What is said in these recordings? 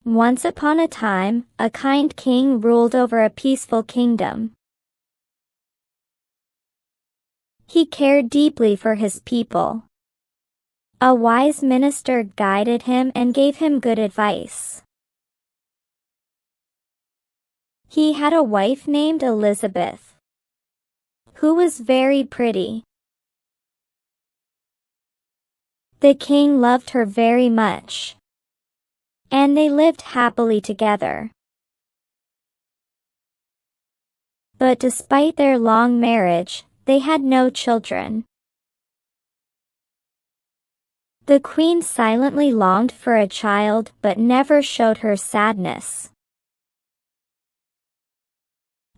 Once upon a time, a kind king ruled over a peaceful kingdom. He cared deeply for his people. A wise minister guided him and gave him good advice. He had a wife named Elizabeth, who was very pretty. The king loved her very much, and they lived happily together. But despite their long marriage, they had no children. The queen silently longed for a child but never showed her sadness.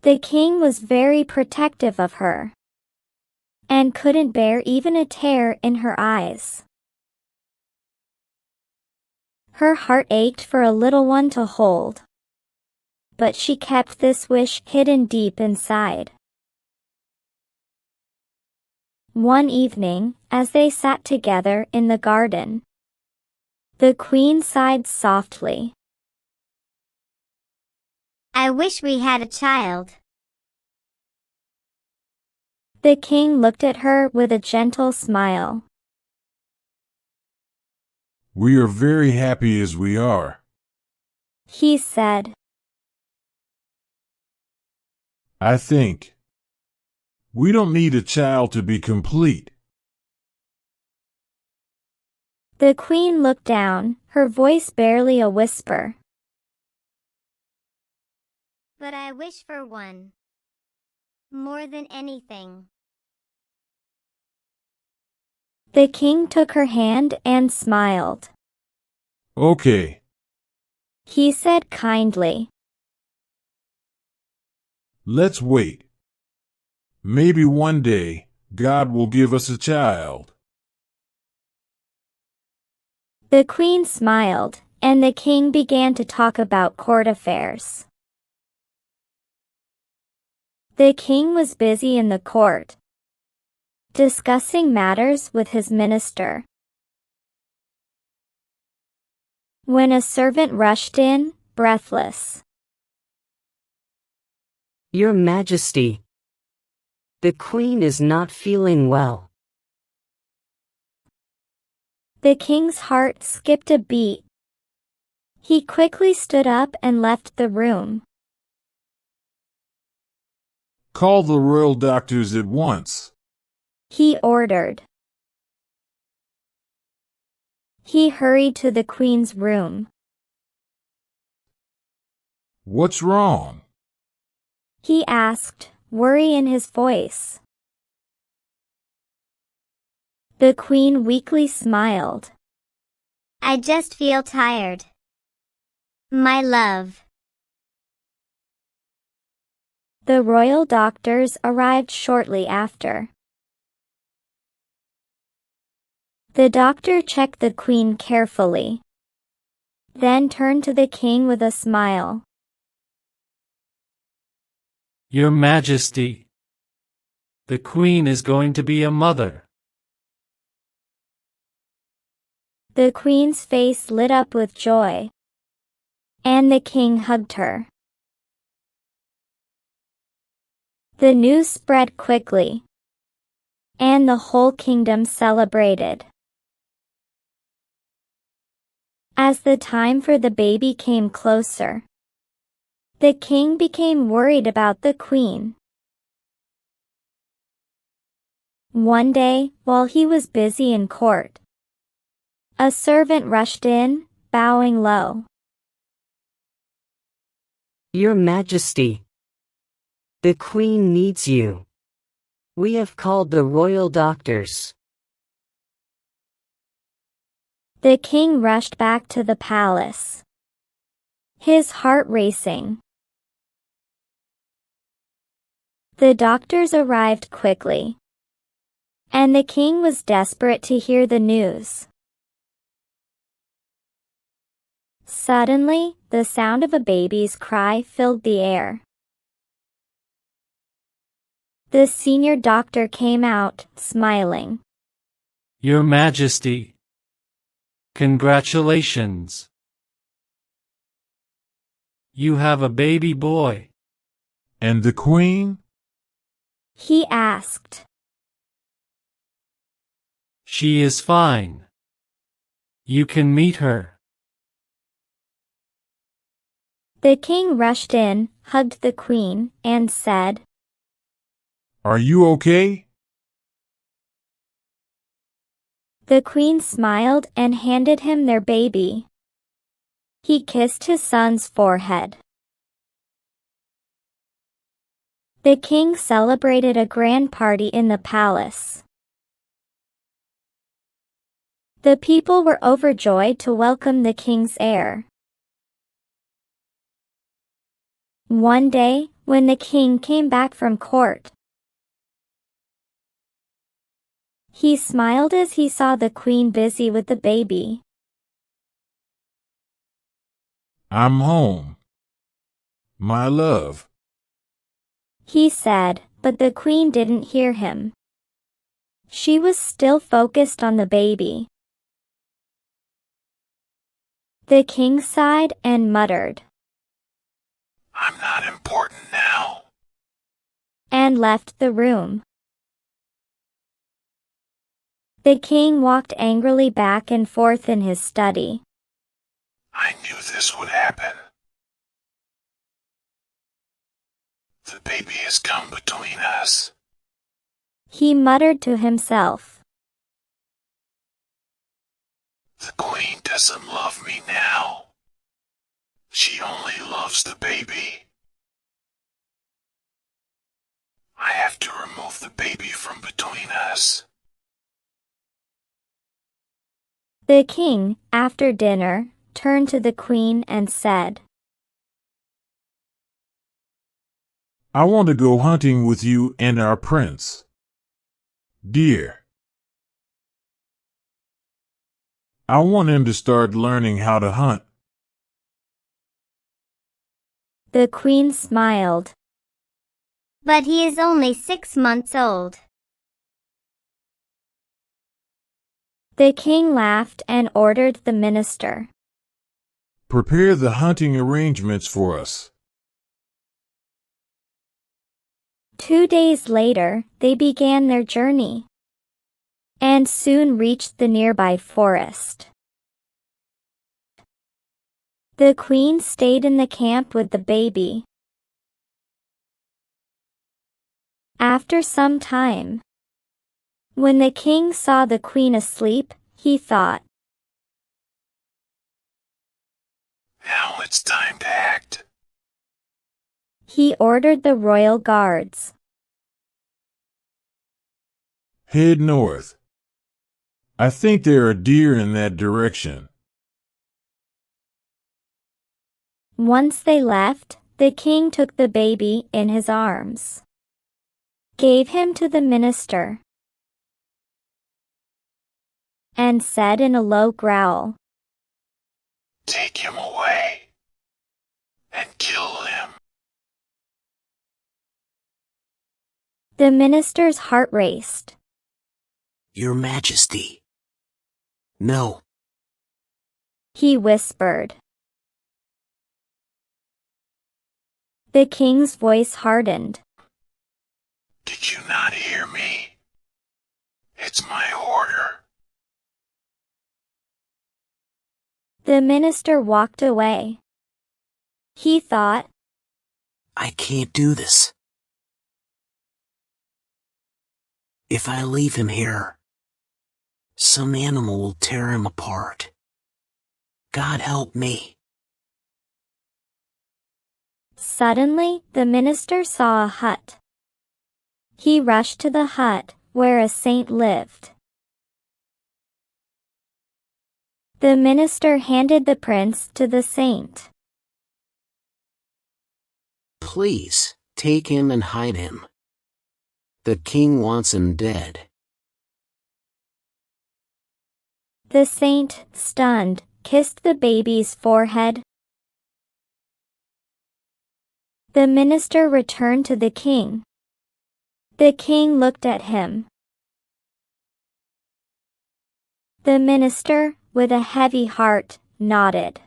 The king was very protective of her and couldn't bear even a tear in her eyes. Her heart ached for a little one to hold, but she kept this wish hidden deep inside. One evening, as they sat together in the garden, the queen sighed softly. I wish we had a child. The king looked at her with a gentle smile. We are very happy as we are, he said. I think. We don't need a child to be complete. The queen looked down, her voice barely a whisper. But I wish for one. More than anything. The king took her hand and smiled. Okay, he said kindly. Let's wait. Maybe one day, God will give us a child. The queen smiled, and the king began to talk about court affairs. The king was busy in the court, discussing matters with his minister, when a servant rushed in, breathless. Your Majesty, the Queen is not feeling well. The king's heart skipped a beat. He quickly stood up and left the room. Call the royal doctors at once, he ordered. He hurried to the queen's room. What's wrong? he asked, worry in his voice. The queen weakly smiled. I just feel tired. My love. The royal doctors arrived shortly after. The doctor checked the queen carefully, then turned to the king with a smile. Your Majesty, the Queen is going to be a mother. The queen's face lit up with joy, and the king hugged her. The news spread quickly, and the whole kingdom celebrated. As the time for the baby came closer, the king became worried about the queen. One day, while he was busy in court, a servant rushed in, bowing low. Your Majesty, the Queen needs you. We have called the royal doctors. The king rushed back to the palace, his heart racing. The doctors arrived quickly, and the king was desperate to hear the news. Suddenly, the sound of a baby's cry filled the air. The senior doctor came out, smiling. Your Majesty, congratulations. You have a baby boy. And the queen? He asked. She is fine. You can meet her. The king rushed in, hugged the queen, and said, Are you okay? The queen smiled and handed him their baby. He kissed his son's forehead. The king celebrated a grand party in the palace. The people were overjoyed to welcome the king's heir. One day, when the king came back from court, he smiled as he saw the queen busy with the baby. I'm home. My love. He said, but the queen didn't hear him. She was still focused on the baby. The king sighed and muttered, I'm not important now. and left the room. The king walked angrily back and forth in his study. I knew this would happen. The baby has come between us. He muttered to himself. The queen doesn't love me now. She only loves the baby. I have to remove the baby from between us. The king, after dinner, turned to the queen and said, I want to go hunting with you and our prince. Dear. I want him to start learning how to hunt. The queen smiled. But he is only 6 months old. The king laughed and ordered the minister. Prepare the hunting arrangements for us. 2 days later, they began their journey and soon reached the nearby forest. The queen stayed in the camp with the baby. After some time, when the king saw the queen asleep, he thought, Now it's time to act. He ordered the royal guards. Head north. I think there are deer in that direction. Once they left, the king took the baby in his arms, gave him to the minister, and said in a low growl, Take him away and kill him. The minister's heart raced. Your Majesty. No. He whispered. The king's voice hardened. Did you not hear me? It's my order. The minister walked away. He thought, I can't do this. If I leave him here, some animal will tear him apart. God help me. Suddenly, the minister saw a hut. He rushed to the hut, where a saint lived. The minister handed the prince to the saint. Please, take him and hide him. The king wants him dead. The saint, stunned, kissed the baby's forehead. The minister returned to the king. The king looked at him. The minister, with a heavy heart, nodded.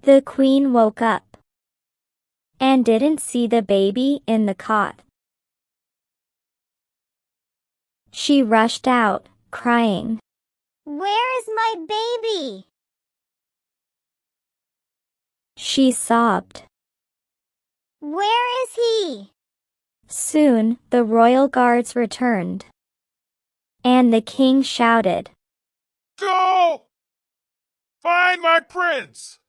The queen woke up and didn't see the baby in the cot. She rushed out, crying, Where is my baby? She sobbed. Where is he? Soon, the royal guards returned, and the king shouted, Go! Find my prince!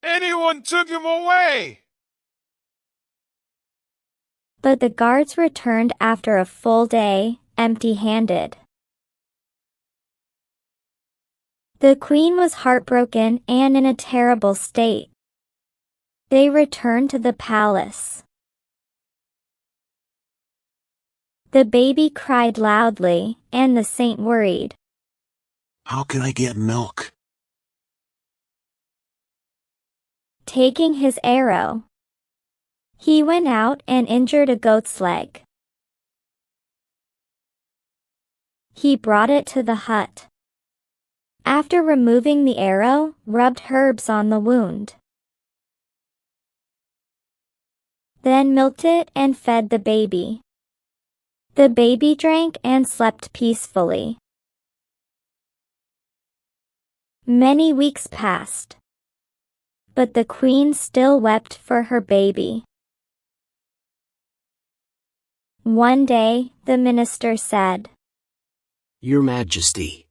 Anyone took him away! But the guards returned after a full day, empty-handed. The queen was heartbroken and in a terrible state. They returned to the palace. The baby cried loudly, and the saint worried. How can I get milk? Taking his arrow, he went out and injured a goat's leg. He brought it to the hut. After removing the arrow, rubbed herbs on the wound. Then milked it and fed the baby. The baby drank and slept peacefully. Many weeks passed, but the queen still wept for her baby. One day, the minister said, Your Majesty,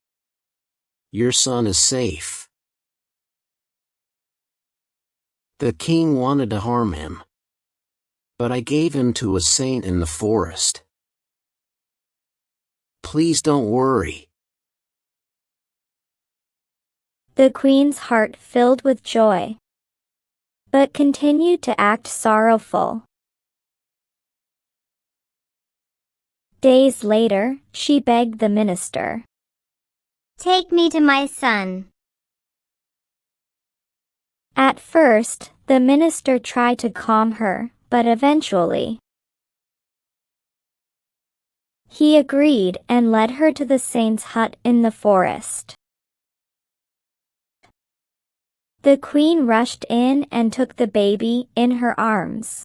your son is safe. The king wanted to harm him, but I gave him to a saint in the forest. Please don't worry. The queen's heart filled with joy, but continued to act sorrowful. Days later, she begged the minister, Take me to my son. At first, the minister tried to calm her, but eventually, he agreed and led her to the saint's hut in the forest. The queen rushed in and took the baby in her arms.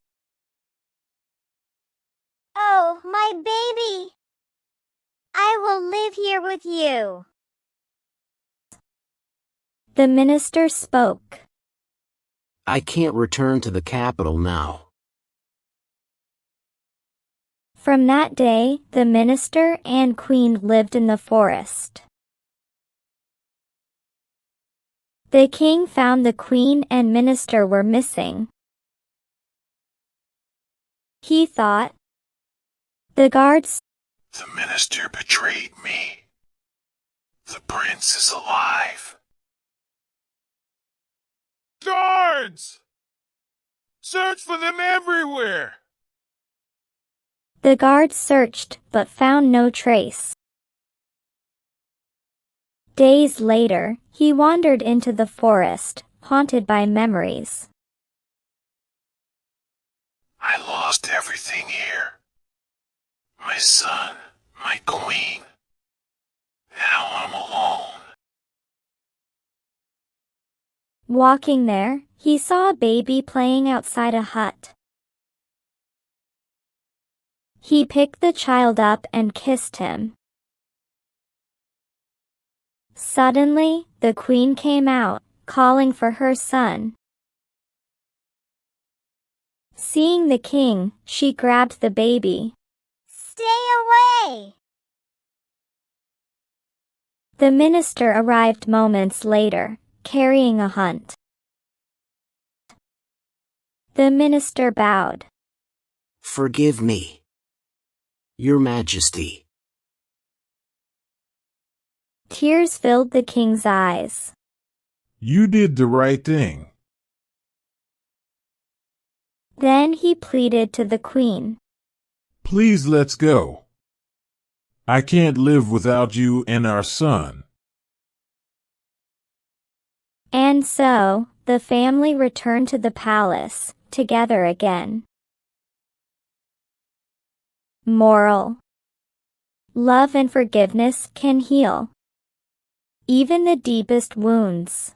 Oh, my baby! I will live here with you. The minister spoke. I can't return to the capital now. From that day, the minister and queen lived in the forest. The king found the queen and minister were missing. He thought, the guards. The minister betrayed me. The prince is alive. Guards! Search for them everywhere! The guards searched but found no trace. Days later, he wandered into the forest, haunted by memories. I lost everything here. My son, my queen. Now I'm alone. Walking there, he saw a baby playing outside a hut. He picked the child up and kissed him. Suddenly, the queen came out, calling for her son. Seeing the king, she grabbed the baby. Stay away! The minister arrived moments later, carrying a hunt. The minister bowed. Forgive me, Your Majesty. Tears filled the king's eyes. You did the right thing. Then he pleaded to the queen. Please let's go. I can't live without you and our son. And so, the family returned to the palace, together again. Moral: love and forgiveness can heal even the deepest wounds.